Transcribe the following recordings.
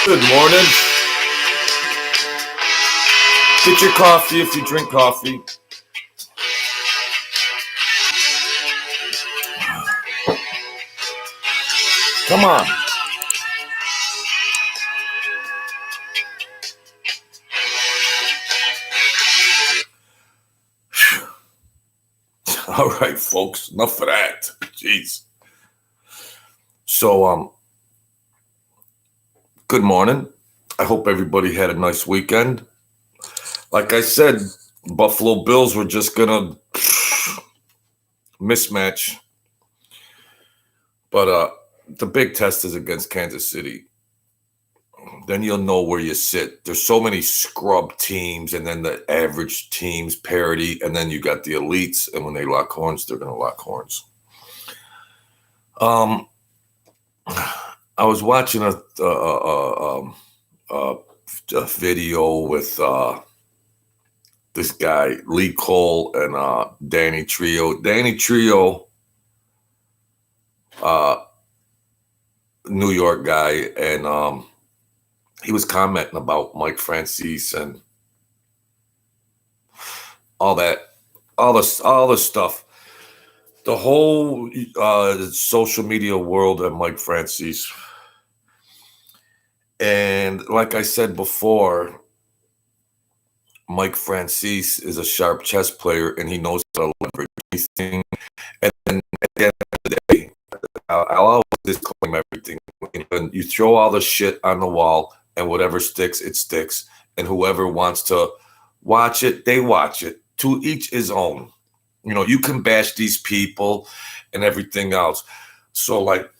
Good morning. Get your coffee if you drink coffee. Come on. All right, folks. Enough of that. Jeez. So, good morning. I hope everybody had a nice weekend. Like I said, Buffalo Bills were just gonna mismatch. But the big test is against Kansas City. Then you'll know where you sit. There's so many scrub teams, and then the average teams parity, and then you got the elites. And when they lock horns, they're gonna lock horns. I was watching a video with this guy Lee Cole and Danny Trio. Danny Trio, New York guy, and he was commenting about Mike Franzese and all the stuff. The whole social media world of Mike Franzese. And like I said before, Mike Franzese is a sharp chess player, and he knows how to leverage anything. And then at the end of the day, I'll always disclaim everything. When you throw all the shit on the wall, and whatever sticks, it sticks. And whoever wants to watch it, they watch it. To each his own. You know, you can bash these people and everything else. So, like,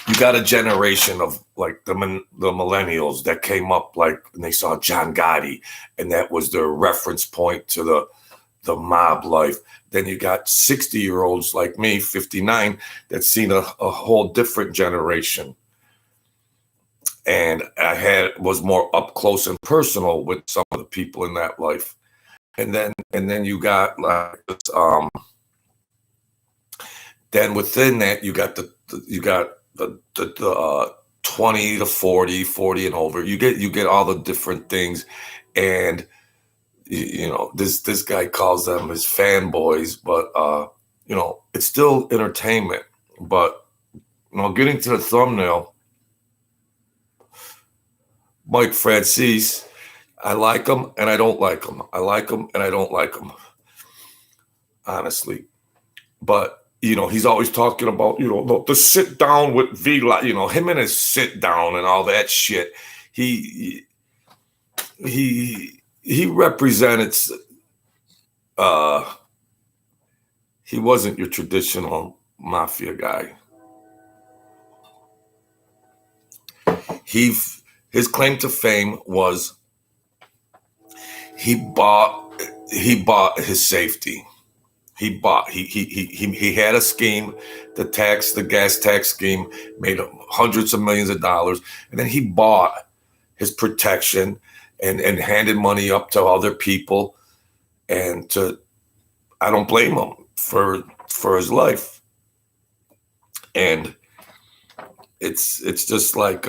you got a generation of, like, the millennials that came up, like, and they saw John Gotti, and that was their reference point to the mob life. Then you got 60-year-olds like me, 59, that's seen a whole different generation. And I was more up close and personal with some of the people in that life. And then you got like then within that you got the 20 to 40 and over. You get all the different things, and you know this guy calls them his fanboys, but you know, it's still entertainment. But you know, getting to the thumbnail, Mike Franzese, I like him and I don't like him. I like him and I don't like him, honestly. But you know, he's always talking about, you know, the sit down with V, you know, him and his sit down and all that shit. He represented. He wasn't your traditional mafia guy. His claim to fame was he bought his safety. He had a scheme, the gas tax scheme, made hundreds of millions of dollars, and then he bought his protection and handed money up to other people, and I don't blame him for his life. And it's just like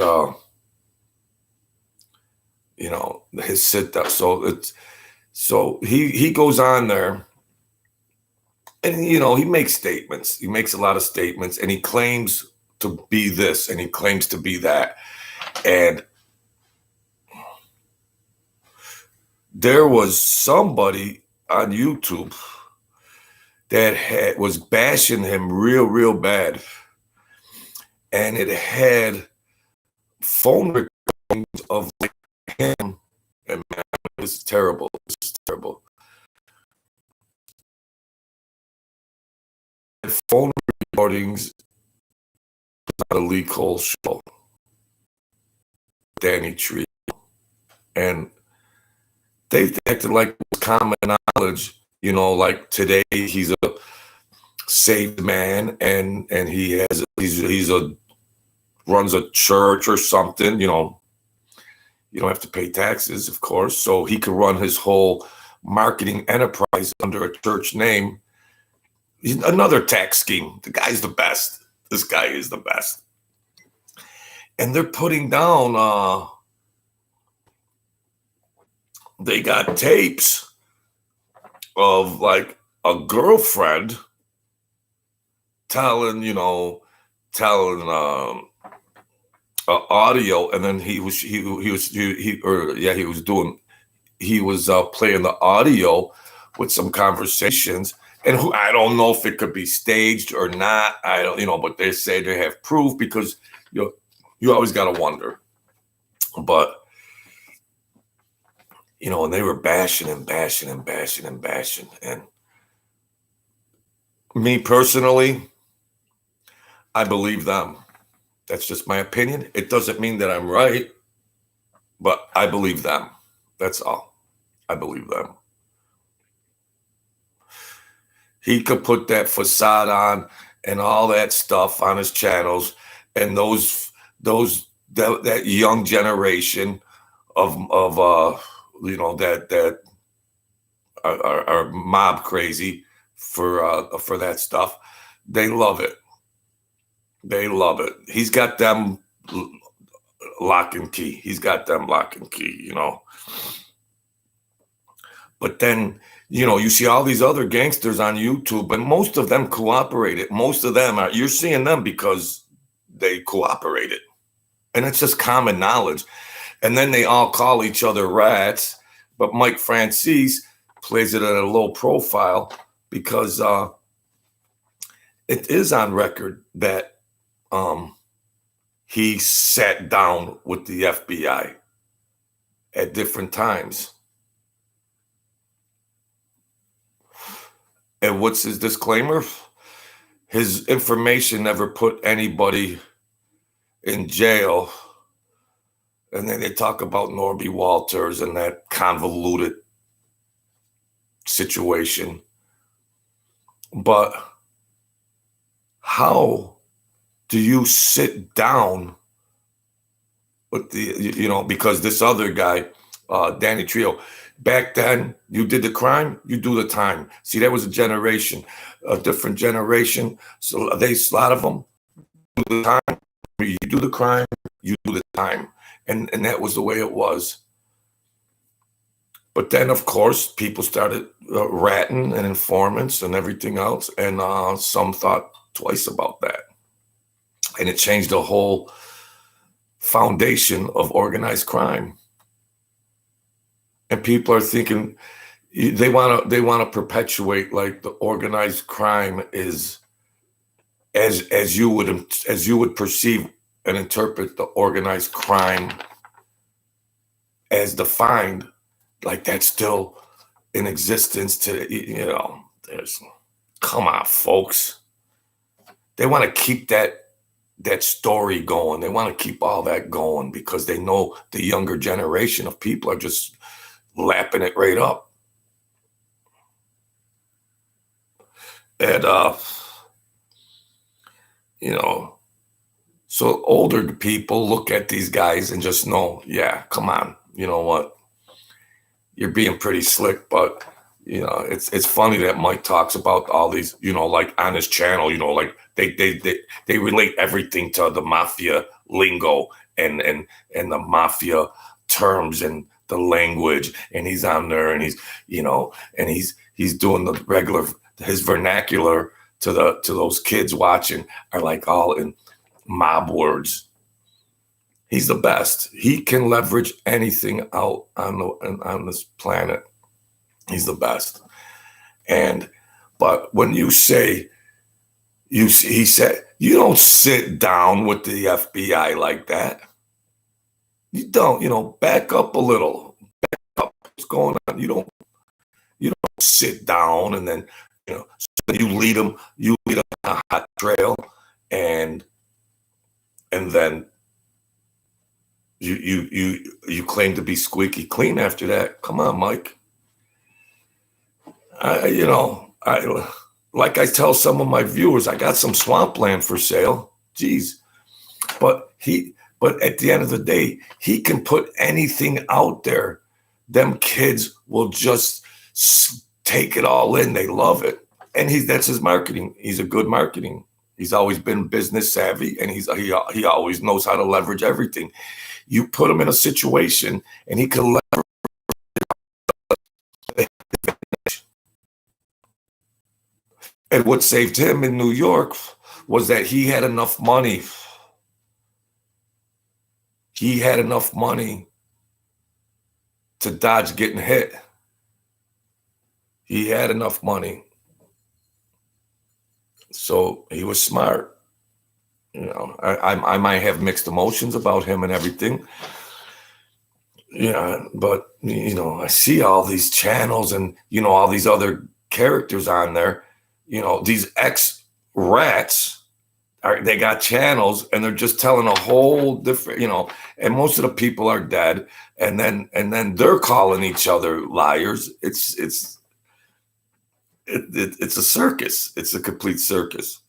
you know, his sit down. So he goes on there. And, you know, he makes statements. He makes a lot of statements, and he claims to be this, and he claims to be that. And there was somebody on YouTube that was bashing him real bad. And it had phone recordings of like him. And man, this is terrible. This is terrible. Phone recordings on the Lee Cole show, Danny Trio, and they acted like it was common knowledge, you know, like today he's a saved man and he's runs a church or something, you know. You don't have to pay taxes, of course, so he can run his whole marketing enterprise under a church name. Another tax scheme. The guy's the best. This guy is the best. and they're putting down. They got tapes of like a girlfriend telling audio, and then he was playing the audio with some conversations, and I don't know if it could be staged or not. I don't, but they say they have proof, because you always got to wonder. But and they were bashing and bashing and bashing and bashing, and me personally, I believe them. That's just my opinion. It doesn't mean that I'm right, but I believe them. That's all. I believe them. He could put that facade on and all that stuff on his channels, and that young generation of that are mob crazy for that stuff. They love it. They love it. He's got them lock and key. But then, you see all these other gangsters on YouTube, and most of them cooperated. Most of them you're seeing them because they cooperated. And it's just common knowledge. And then they all call each other rats. But Mike Franzese plays it at a low profile because it is on record that he sat down with the FBI at different times. And what's his disclaimer? His information never put anybody in jail. And then they talk about Norby Walters and that convoluted situation. But how do you sit down with because this other guy, Danny Trio, back then, you did the crime, you do the time. See, that was a different generation. So a lot of them do the time. You do the crime, you do the time. And that was the way it was. But then, of course, people started ratting and informants and everything else. And some thought twice about that. And it changed the whole foundation of organized crime. And people are thinking they want to perpetuate like the organized crime is as you would perceive and interpret the organized crime as defined, like that's still in existence come on, folks. They want to keep that story going. They want to keep all that going because they know the younger generation of people are just lapping it right up. And, so older people look at these guys and just know, yeah, come on, you know what? You're being pretty slick, but, it's funny that Mike talks about all these, like on his channel, like they relate everything to the mafia lingo and the mafia terms and the language, and he's on there and he's doing the regular, his vernacular to those kids watching are like all in mob words. He's the best. He can leverage anything out on this planet. He's the best. But when you say, he said, you don't sit down with the FBI like that. You don't, back up a little. Back up. What's going on? You don't sit down and then, so you lead them on a hot trail, and then you claim to be squeaky clean after that. Come on, Mike. Like I tell some of my viewers, I got some swampland for sale. Jeez. But at the end of the day, he can put anything out there. Them kids will just take it all in. They love it. And that's his marketing. He's a good marketing He's always been business savvy, and he always knows how to leverage everything. You put him in a situation, and he can leverage. And what saved him in New York was that he had enough money. He had enough money to dodge getting hit. He had enough money. So he was smart. You know, I might have mixed emotions about him and everything. Yeah, but you know, I see all these channels and you know all these other characters on there. You know, these ex-rats they got channels and they're just telling a whole different, you know, and most of the people are dead, and then they're calling each other liars. It's a circus. It's a complete circus.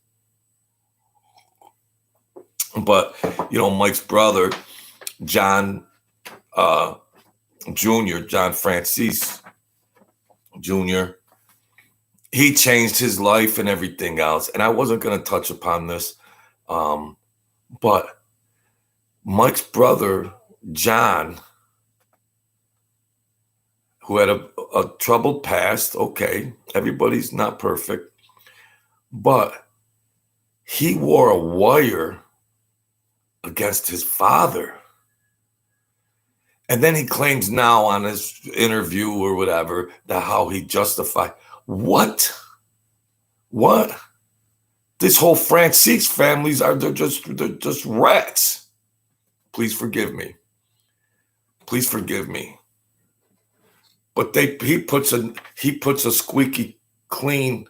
But you know, Mike's brother, John Jr., John Franzese Jr., he changed his life and everything else. And I wasn't going to touch upon this, but Mike's brother, John, who had a troubled past, okay, everybody's not perfect, but he wore a wire against his father. And then he claims now on his interview or whatever that how he justified. What? This whole Franzese families they're just rats. Please forgive me. Please forgive me. But he puts a squeaky clean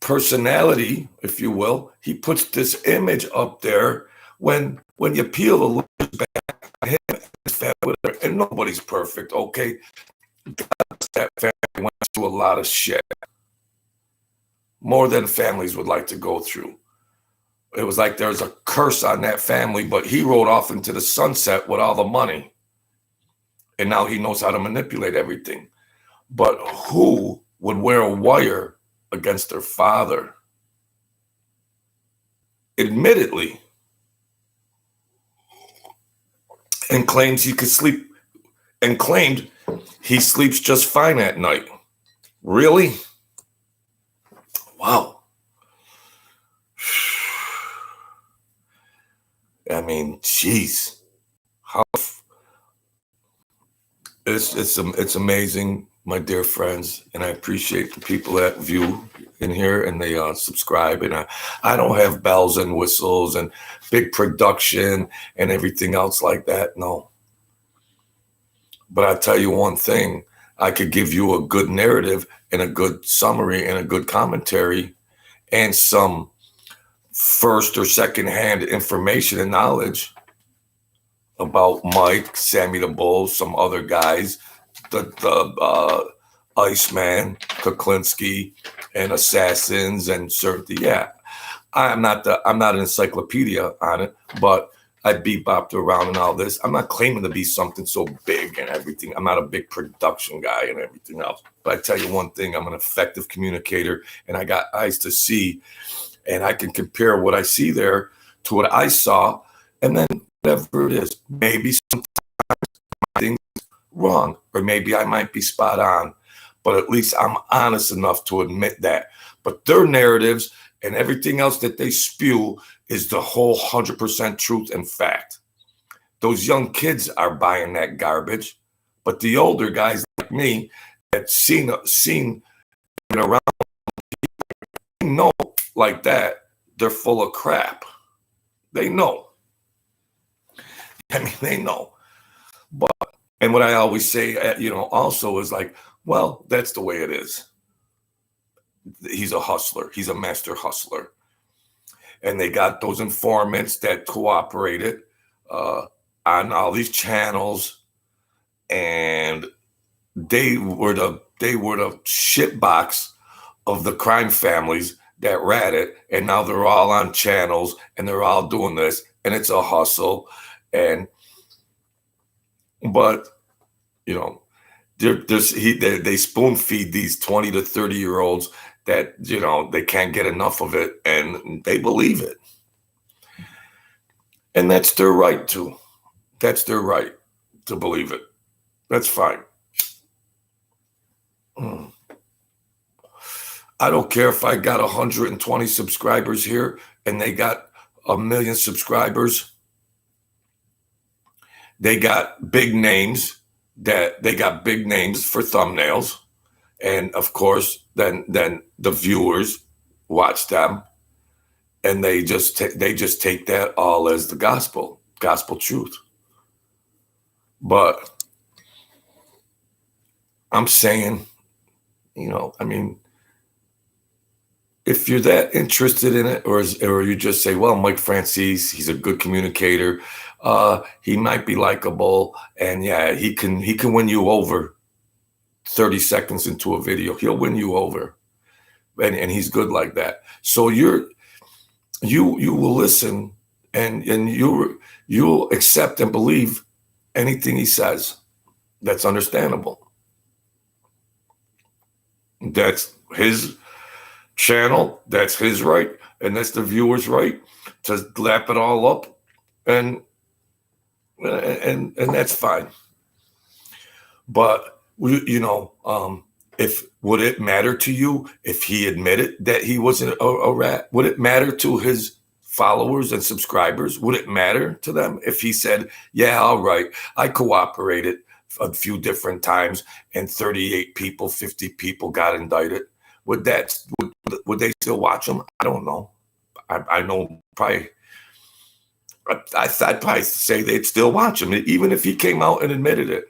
personality, if you will. He puts this image up there when you peel the layers back on him and his family, and nobody's perfect, okay? That family went through a lot of shit. More than families would like to go through. It was like there's a curse on that family, but he rode off into the sunset with all the money. And now he knows how to manipulate everything. But who would wear a wire against their father? Admittedly. And claims he could sleep, and claimed he sleeps just fine at night. Really? Wow. I mean, geez. How it's amazing, my dear friends, and I appreciate the people that view in here and they subscribe. And I don't have bells and whistles and big production and everything else like that. No. But I tell you one thing, I could give you a good narrative and a good summary and a good commentary and some first or second hand information and knowledge about Mike, Sammy the Bull, some other guys, the Iceman, Kuklinski, and Assassins, and certain. Yeah, I'm not an encyclopedia on it, but I bebopped around and all this. I'm not claiming to be something so big and everything. I'm not a big production guy and everything else. But I tell you one thing, I'm an effective communicator, and I got eyes to see, and I can compare what I see there to what I saw, and then whatever it is, maybe sometimes things wrong, or maybe I might be spot on, but at least I'm honest enough to admit that. But their narratives and everything else that they spew is the whole 100% truth and fact. Those young kids are buying that garbage, but the older guys like me that seen it around, know like that, they're full of crap. They know. I mean, they know. But, and what I always say, you know, also is like, well, that's the way it is. He's a hustler. He's a master hustler. And they got those informants that cooperated on all these channels, and they were the shit box of the crime families that ratted, and now they're all on channels and they're all doing this, and it's a hustle. But you know, they spoon feed these 20 to 30-year-olds that, you know, they can't get enough of it and they believe it. And that's their right to. That's their right to believe it. That's fine. I don't care if I got 120 subscribers here and they got 1 million subscribers. They got big names for thumbnails. And of course, then the viewers watch them and they just take that all as the gospel truth. But I'm saying, you know, I mean, if you're that interested in it, or you just say, well, Mike Franzese, he's a good communicator. He might be likable, and yeah, he can win you over 30 seconds into a video. He'll win you over, and he's good like that. So you will listen, and you'll accept and believe anything he says. That's understandable. That's his channel, that's his right, and that's the viewer's right to lap it all up, and that's fine. But you know, if would it matter to you if he admitted that he wasn't a rat? Would it matter to his followers and subscribers? Would it matter to them if he said, yeah, all right, I cooperated a few different times and 38 people, 50 people got indicted? Would they still watch him? I don't know. I know probably. I'd probably say they'd still watch him, even if he came out and admitted it.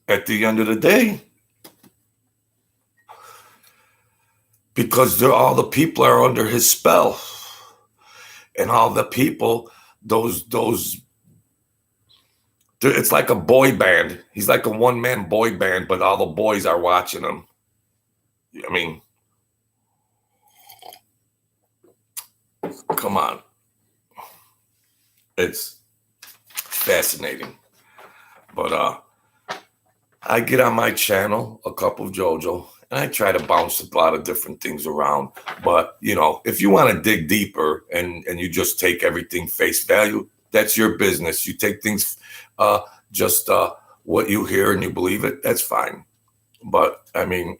At the end of the day, because all the people are under his spell, and all the people, those. It's like a boy band. He's like a one-man boy band, but all the boys are watching him. I mean, come on. It's fascinating. But I get on my channel, A Cup of JoJo, and I try to bounce a lot of different things around. But, you know, if you want to dig deeper and you just take everything face value, that's your business. You take things just what you hear and you believe it, that's fine. But, I mean,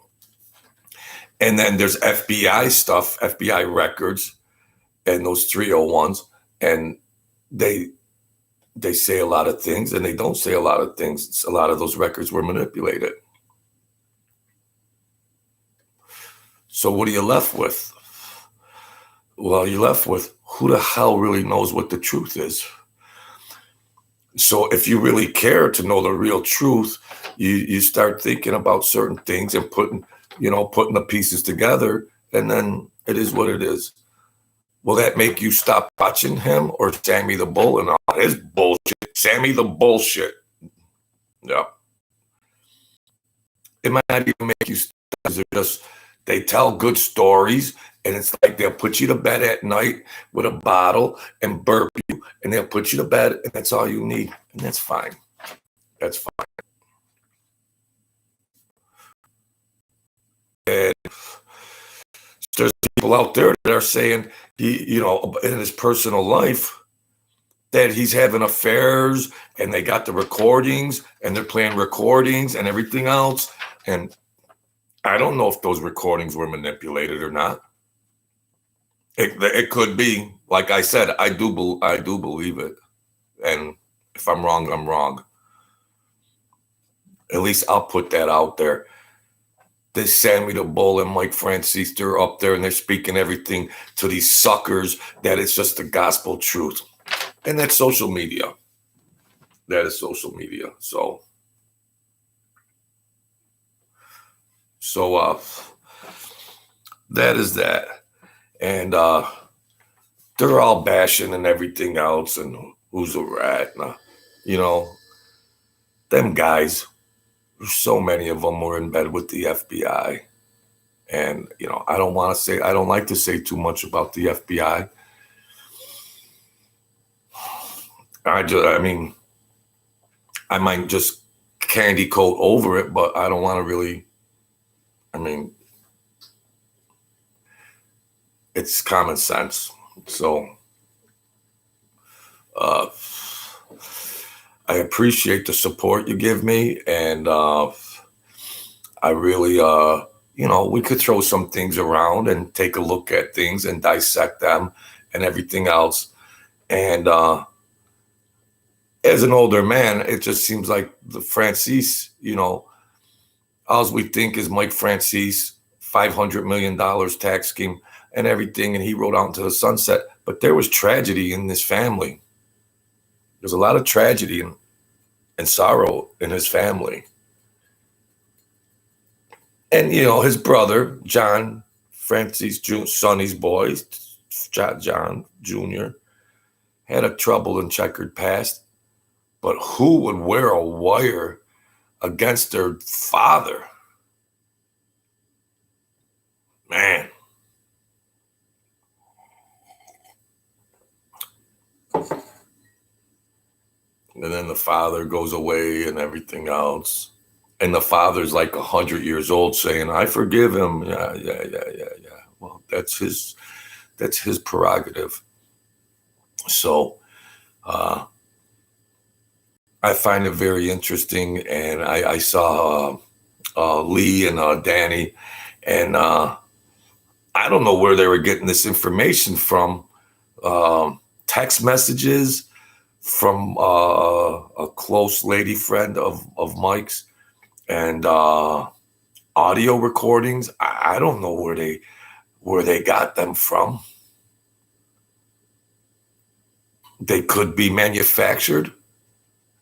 and then there's FBI stuff, FBI records, and those 301s, and they say a lot of things, and they don't say a lot of things. A lot of those records were manipulated. So what are you left with? Well, you're left with who the hell really knows what the truth is. So if you really care to know the real truth, you start thinking about certain things and putting the pieces together, and then it is what it is. Will that make you stop watching him or Sammy the Bull and all his bullshit? Sammy the bullshit. Yeah. It might not even make you stop. They tell good stories, and it's like they'll put you to bed at night with a bottle and burp you, and they'll put you to bed, and that's all you need. And that's fine. That's fine. And there's people out there that are saying in his personal life that he's having affairs, and they got the recordings, and they're playing recordings and everything else. And I don't know if those recordings were manipulated or not. It could be. Like I said, I do believe it. And if I'm wrong, I'm wrong. At least I'll put that out there. This Sammy the Bull and Mike Franzese, they're up there and they're speaking everything to these suckers that it's just the gospel truth. And that's social media. That is social media. So that is that. And they're all bashing and everything else, and who's a rat. Them guys, so many of them were in bed with the FBI. And, I don't like to say too much about the FBI. I might just candy coat over it, but I don't want to really, I mean, it's common sense. So I appreciate the support you give me, and I really, we could throw some things around and take a look at things and dissect them and everything else. And as an older man, it just seems like the Franzese, all we think is Mike Franzese, $500 million tax scheme and everything, and he rode out into the sunset. But there was tragedy in this family. There's a lot of tragedy and sorrow in his family. And, his brother, John Franzese, Sonny's boy, John Jr., had a troubled and checkered past. But who would wear a wire against their father? Man. And then the father goes away and everything else. And the father's like 100 years old saying, I forgive him. Yeah. Well, that's his prerogative. So I find it very interesting. And I saw Lee and Danny, and I don't know where they were getting this information from. Text messages from a close lady friend of Mike's, and audio recordings. I don't know where they got them from. They could be manufactured,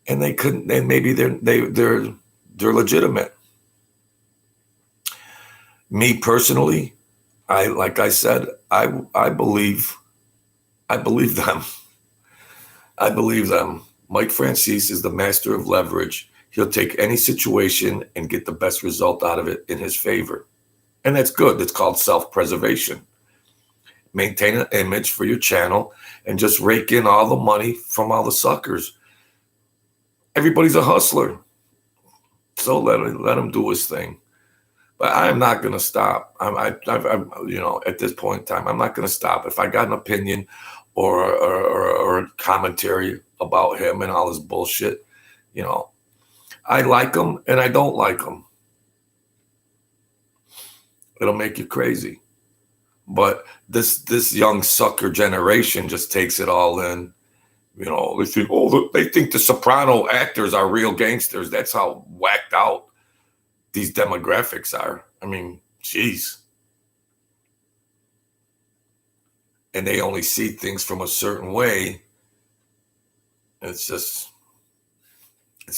and they couldn't. And maybe they're legitimate. Me personally, like I said, I believe them. I believe them. Mike Franzese is the master of leverage. He'll take any situation and get the best result out of it in his favor. And that's good. It's called self-preservation. Maintain an image for your channel and just rake in all the money from all the suckers. Everybody's a hustler. So let him do his thing. But I'm not going to stop. I'm at this point in time, I'm not going to stop. If I got an opinion or commentary about him and all his bullshit, I like him and I don't like him. It'll make you crazy. But this young sucker generation just takes it all in. They think, they think the soprano actors are real gangsters. That's how whacked out these demographics are. I mean, geez. And they only see things from a certain way. It's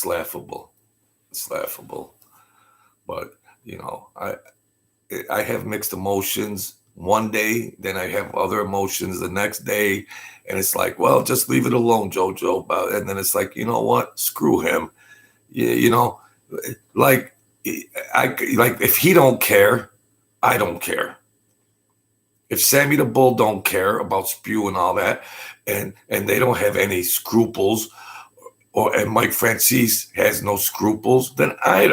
laughable. It's laughable. But, I have mixed emotions one day, then I have other emotions the next day. And it's like, well, just leave it alone, JoJo. And then it's like, you know what? Screw him. Like if he don't care, I don't care. If Sammy the Bull don't care about spewing all that, and they don't have any scruples, and Mike Franzese has no scruples, then I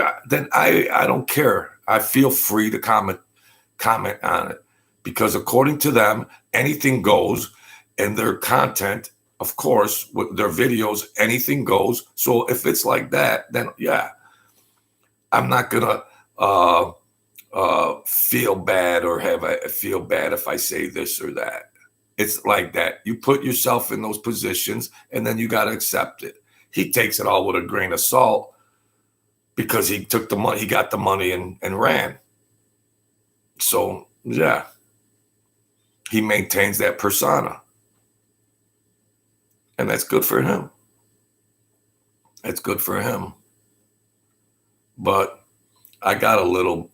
don't care. I feel free to comment on it, because according to them, anything goes, and their content, of course, with their videos, anything goes. So if it's like that, then yeah, I'm not gonna feel bad or feel bad if I say this or that. It's like that. You put yourself in those positions, and then you got to accept it. He takes it all with a grain of salt because he took the money, he got the money and ran. So yeah, he maintains that persona, and that's good for him. That's good for him. But I got a little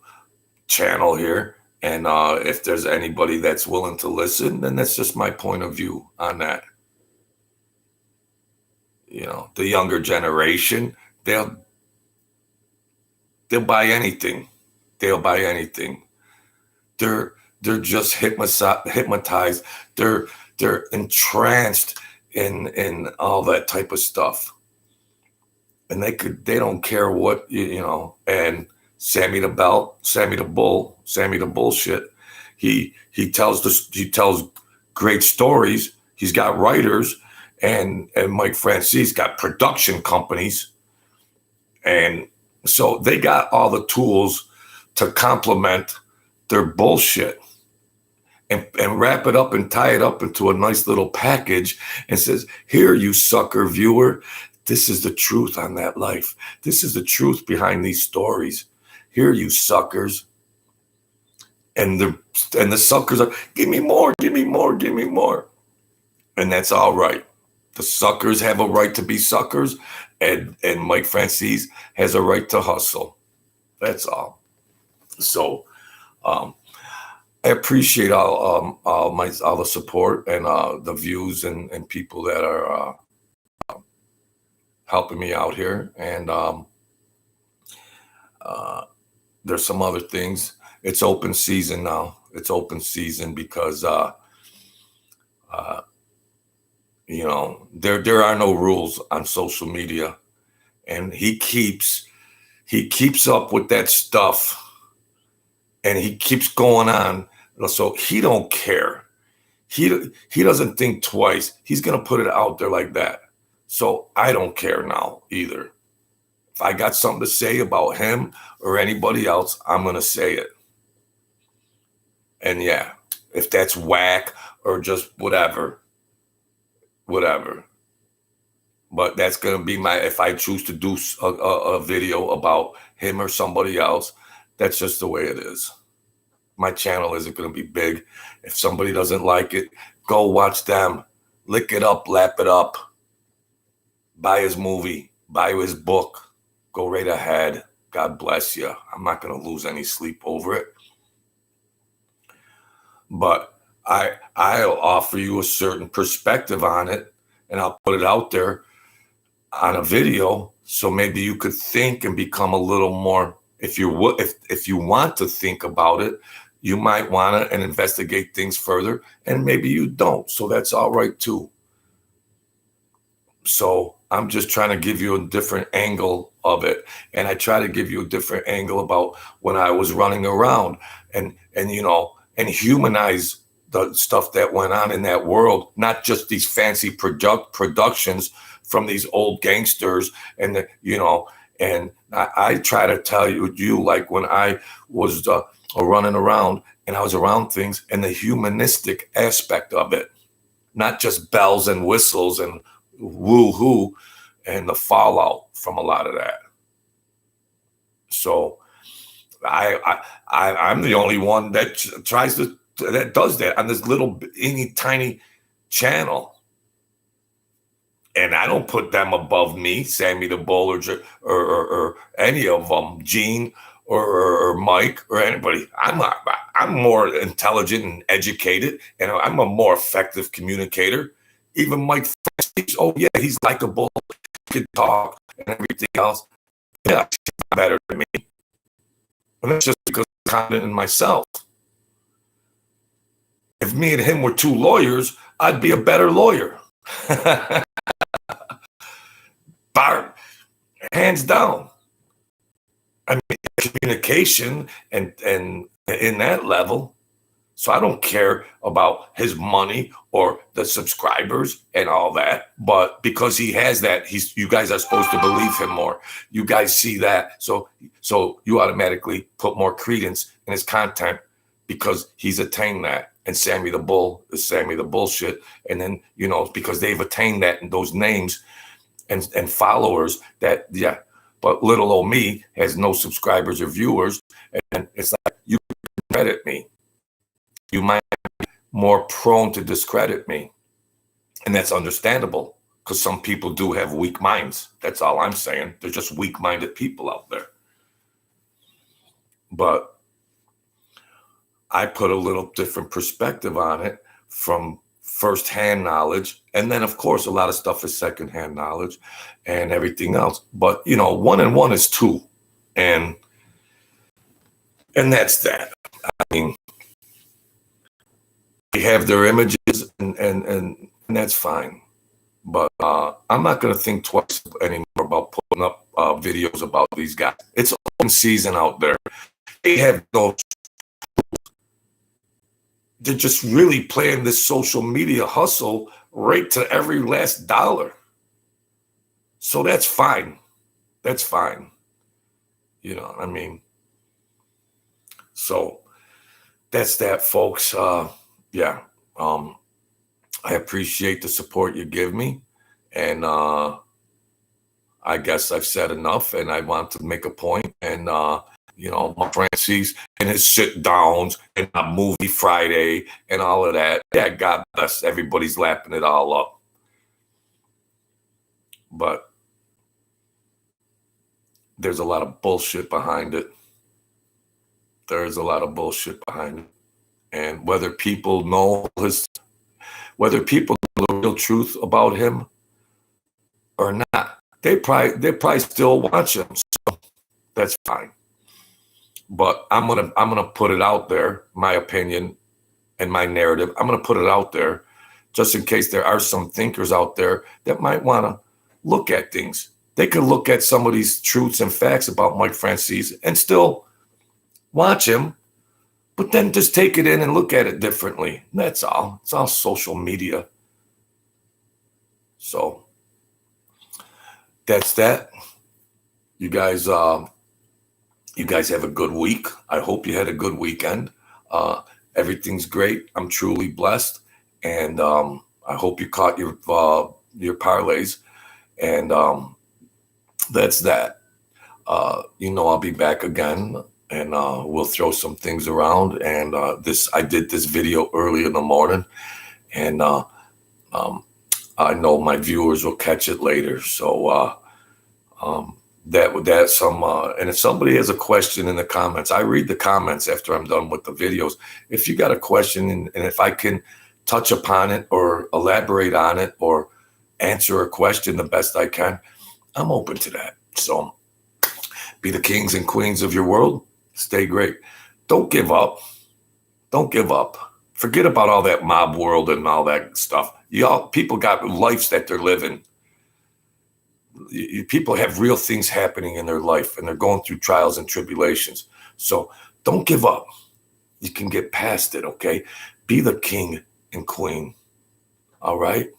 channel here, and if there's anybody that's willing to listen, then that's just my point of view on that. The younger generation, they'll buy anything. They'll buy anything. They're just hypnotized. They're entranced in all that type of stuff. and they don't care what, you know. And Sammy the Bullshit, he tells great stories. He's got writers, and Mike Franzese got production companies, and so they got all the tools to complement their bullshit and wrap it up and tie it up into a nice little package and says, here, you sucker viewer, this is the truth on that life. This is the truth behind these stories. Here, you suckers. And the suckers are, give me more, give me more, give me more. And that's all right. The suckers have a right to be suckers, and Mike Franzese has a right to hustle. That's all. So I appreciate all the support and the views and people that are helping me out here. And there's some other things. It's open season now. It's open season because you know, there are no rules on social media, and he keeps up with that stuff, and he keeps going on. So he don't care. He doesn't think twice. He's gonna put it out there like that. So I don't care now either. If I got something to say about him or anybody else, I'm gonna say it. And yeah, if that's whack or just whatever. But that's going to be if I choose to do a video about him or somebody else, that's just the way it is. My channel isn't going to be big. If somebody doesn't like it, go watch them. Lick it up, lap it up. Buy his movie, buy his book. Go right ahead. God bless you. I'm not going to lose any sleep over it. But I'll offer you a certain perspective on it, and I'll put it out there on a video, so maybe you could think and become a little more. If you want to think about it, you might want to and investigate things further, and maybe you don't. So that's all right too. So I'm just trying to give you a different angle of it, and I try to give you a different angle about when I was running around and you know, and humanize the stuff that went on in that world, not just these fancy productions from these old gangsters. And you know, and I try to tell you like when I was running around and I was around things and the humanistic aspect of it, not just bells and whistles and woo-hoo and the fallout from a lot of that. So I'm the only one that that does that on this little tiny channel. And I don't put them above me, Sammy the Bull or any of them, Gene or Mike or anybody. I'm more intelligent and educated, and I'm a more effective communicator. Even Mike Franzese, oh yeah, he's likable, he can talk and everything else. Yeah, he's better than me. And that's just because I'm confident in myself. If me and him were two lawyers, I'd be a better lawyer. Bar, hands down. I mean, communication and in that level. So I don't care about his money or the subscribers and all that, but because he has that, you guys are supposed to believe him more. You guys see that, so you automatically put more credence in his content because he's attained that. And Sammy the Bull is Sammy the Bullshit, and then you know because they've attained that and those names and followers that yeah. But little old me has no subscribers or viewers, and it's like you credit me. You might be more prone to discredit me. And that's understandable because some people do have weak minds. That's all I'm saying. They're just weak-minded people out there. But I put a little different perspective on it from first-hand knowledge. And then, of course, a lot of stuff is second-hand knowledge and everything else. But, you know, 1 and 1 is 2. And that's that. I mean, they have their images and that's fine. But I'm not going to think twice anymore about putting up videos about these guys. It's open season out there. They have no. They're just really playing this social media hustle right to every last dollar. So that's fine. That's fine. You know what I mean? So that's that, folks. Yeah. I appreciate the support you give me. And I guess I've said enough, and I want to make a point. And, you know, my Franzese and his sit downs and a movie Friday and all of that. Yeah, God bless. Everybody's lapping it all up. But there's a lot of bullshit behind it. There's a lot of bullshit behind it. And whether people know whether people know the real truth about him or not, they probably still watch him. So that's fine. But I'm gonna put it out there, my opinion and my narrative. I'm gonna put it out there just in case there are some thinkers out there that might want to look at things. They could look at some of these truths and facts about Mike Franzese and still watch him, but then just take it in and look at it differently. That's all. It's all social media. So that's that. You guys have a good week. I hope you had a good weekend. Everything's great. I'm truly blessed, and I hope you caught your parlays. And that's that. You know, I'll be back again, and we'll throw some things around. And I did this video early in the morning, and I know my viewers will catch it later. So that's some. And if somebody has a question in the comments, I read the comments after I'm done with the videos. If you got a question, and if I can touch upon it or elaborate on it or answer a question the best I can, I'm open to that. So be the kings and queens of your world. Stay great. Don't give up. Don't give up. Forget about all that mob world and all that stuff. People got lives that they're living. People have real things happening in their life, and they're going through trials and tribulations. So don't give up. You can get past it, okay? Be the king and queen. All right?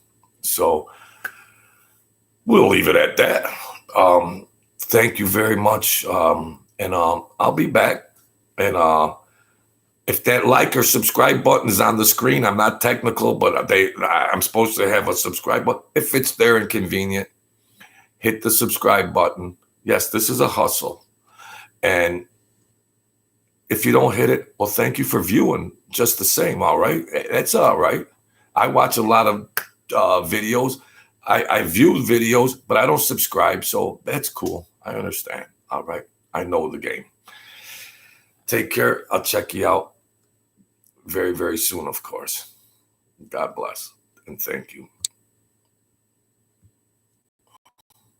So we'll leave it at that. Thank you very much. And I'll be back. And if that like or subscribe button is on the screen, I'm not technical, but I'm supposed to have a subscribe button. If it's there and convenient, hit the subscribe button. Yes, this is a hustle. And if you don't hit it, well, thank you for viewing just the same, all right? That's all right. I watch a lot of videos. I view videos, but I don't subscribe, so that's cool. I understand. All right. I know the game. Take care. I'll check you out very, very soon, of course. God bless, and thank you.